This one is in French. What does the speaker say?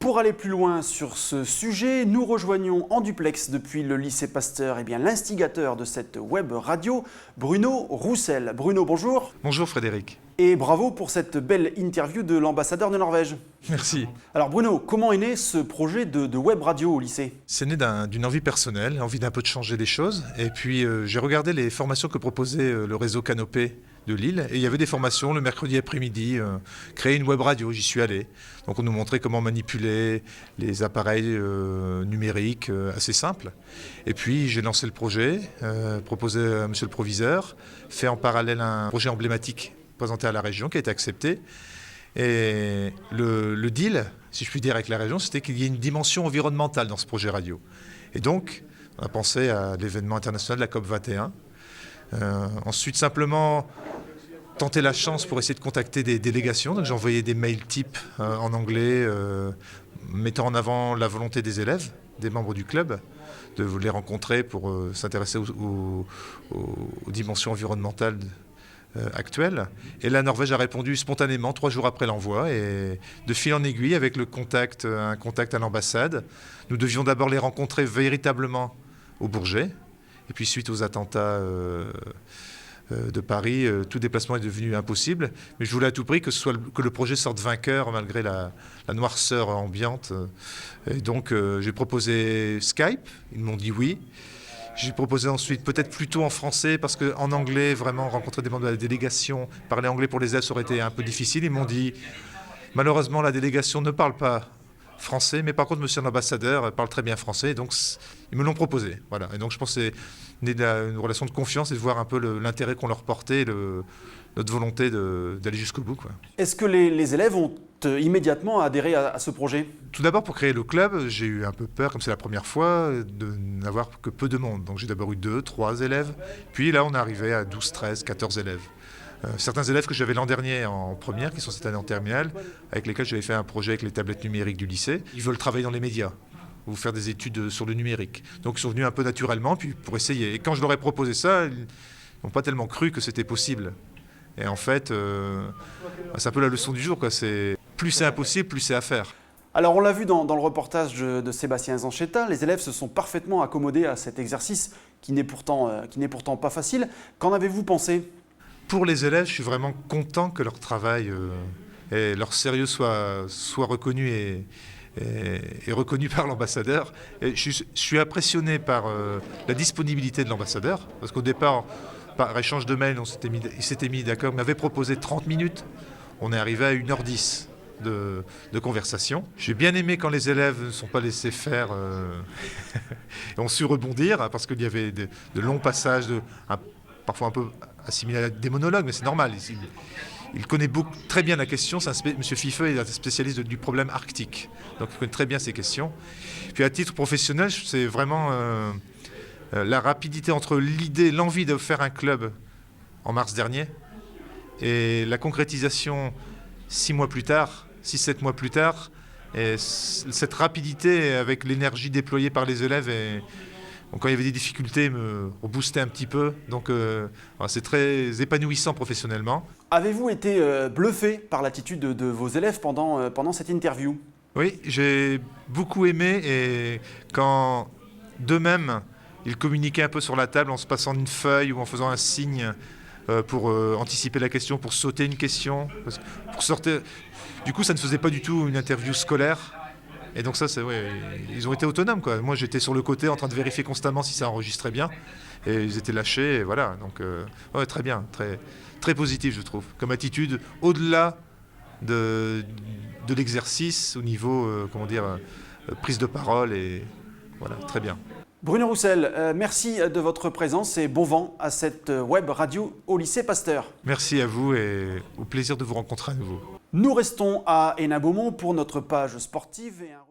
Pour aller plus loin sur ce sujet, nous rejoignons en duplex depuis le lycée Pasteur l'instigateur de cette web radio, Bruno Roussel. Bruno, bonjour. Bonjour Frédéric. Et bravo pour cette belle interview de l'ambassadeur de Norvège. Merci. Alors Bruno, comment est né ce projet de web radio au lycée? C'est né d'une envie personnelle, envie d'un peu de changer les choses. Et puis j'ai regardé les formations que proposait le réseau Canopé de Lille. Et il y avait des formations le mercredi après-midi, créer une web radio, j'y suis allé. Donc on nous montrait comment manipuler les appareils numériques, assez simples. Et puis j'ai lancé le projet, proposé à monsieur le proviseur, fait en parallèle un projet emblématique présenté à la région qui a été accepté. Et le deal, si je puis dire, avec la région, c'était qu'il y ait une dimension environnementale dans ce projet radio. Et donc, on a pensé à l'événement international de la COP 21. Ensuite, simplement tenter la chance pour essayer de contacter des délégations. Donc, j'ai envoyé des mails types en anglais, mettant en avant la volonté des élèves, des membres du club, de les rencontrer pour s'intéresser aux dimensions environnementales actuelle. Et la Norvège a répondu spontanément 3 jours après l'envoi. Et de fil en aiguille, avec un contact à l'ambassade, nous devions d'abord les rencontrer véritablement au Bourget. Et puis suite aux attentats de Paris, tout déplacement est devenu impossible. Mais je voulais à tout prix que le projet sorte vainqueur malgré la noirceur ambiante. Et donc j'ai proposé Skype, ils m'ont dit oui. J'ai proposé ensuite peut-être plutôt en français parce qu'en anglais, vraiment rencontrer des membres de la délégation, parler anglais pour les élèves, ça aurait été un peu difficile. Ils m'ont dit, malheureusement, la délégation ne parle pas français, mais par contre, monsieur l'ambassadeur parle très bien français, donc ils me l'ont proposé. Voilà. Et donc je pense que c'est une relation de confiance et de voir un peu l'intérêt qu'on leur portait, notre volonté d'aller jusqu'au bout, quoi. Est-ce que les élèves ont immédiatement adhéré à ce projet? Tout d'abord, pour créer le club, j'ai eu un peu peur, comme c'est la première fois, de n'avoir que peu de monde. Donc j'ai d'abord eu 2, 3 élèves. Puis là, on est arrivé à 12, 13, 14 élèves. Certains élèves que j'avais l'an dernier en première, qui sont cette année en terminale, avec lesquels j'avais fait un projet avec les tablettes numériques du lycée, ils veulent travailler dans les médias ou faire des études sur le numérique. Donc ils sont venus un peu naturellement puis pour essayer. Et quand je leur ai proposé ça, ils n'ont pas tellement cru que c'était possible. Et en fait, c'est un peu la leçon du jour, quoi. Plus c'est impossible, plus c'est à faire. Alors on l'a vu dans le reportage de Sébastien Zanchetta, les élèves se sont parfaitement accommodés à cet exercice qui n'est pourtant pas facile. Qu'en avez-vous pensé? Pour les élèves, je suis vraiment content que leur travail et leur sérieux soient reconnus et reconnu par l'ambassadeur. Et je suis impressionné par la disponibilité de l'ambassadeur, parce qu'au départ, par échange de mails, il s'était mis d'accord, il m'avait proposé 30 minutes, on est arrivé à 1h10 de conversation. J'ai bien aimé quand les élèves ne sont pas laissés faire et ont su rebondir, parce qu'il y avait de longs passages, parfois un peu assimilés à des monologues, mais c'est normal. Il connaît très bien la question. M. Fifeux est un spécialiste du problème arctique. Donc il connaît très bien ces questions. Puis à titre professionnel, c'est vraiment la rapidité entre l'envie de faire un club en mars dernier et la concrétisation 6 mois plus tard, 6-7 mois plus tard. Et cette rapidité avec l'énergie déployée par les élèves donc, quand il y avait des difficultés, me rebooster un petit peu. Donc c'est très épanouissant professionnellement. Avez-vous été bluffé par l'attitude de vos élèves pendant cette interview? Oui, j'ai beaucoup aimé. Et quand d'eux-mêmes, ils communiquaient un peu sur la table en se passant une feuille ou en faisant un signe pour anticiper la question, pour sauter une question. Du coup, ça ne faisait pas du tout une interview scolaire. Et donc ça, ils ont été autonomes, quoi. Moi, j'étais sur le côté en train de vérifier constamment si ça enregistrait bien. Et ils étaient lâchés, et voilà. Donc, très bien, très, très positif, je trouve. Comme attitude, au-delà de l'exercice, au niveau, prise de parole, et voilà, très bien. Bruno Roussel, merci de votre présence et bon vent à cette web radio au lycée Pasteur. Merci à vous et au plaisir de vous rencontrer à nouveau. Nous restons à Hénin-Beaumont pour notre page sportive et un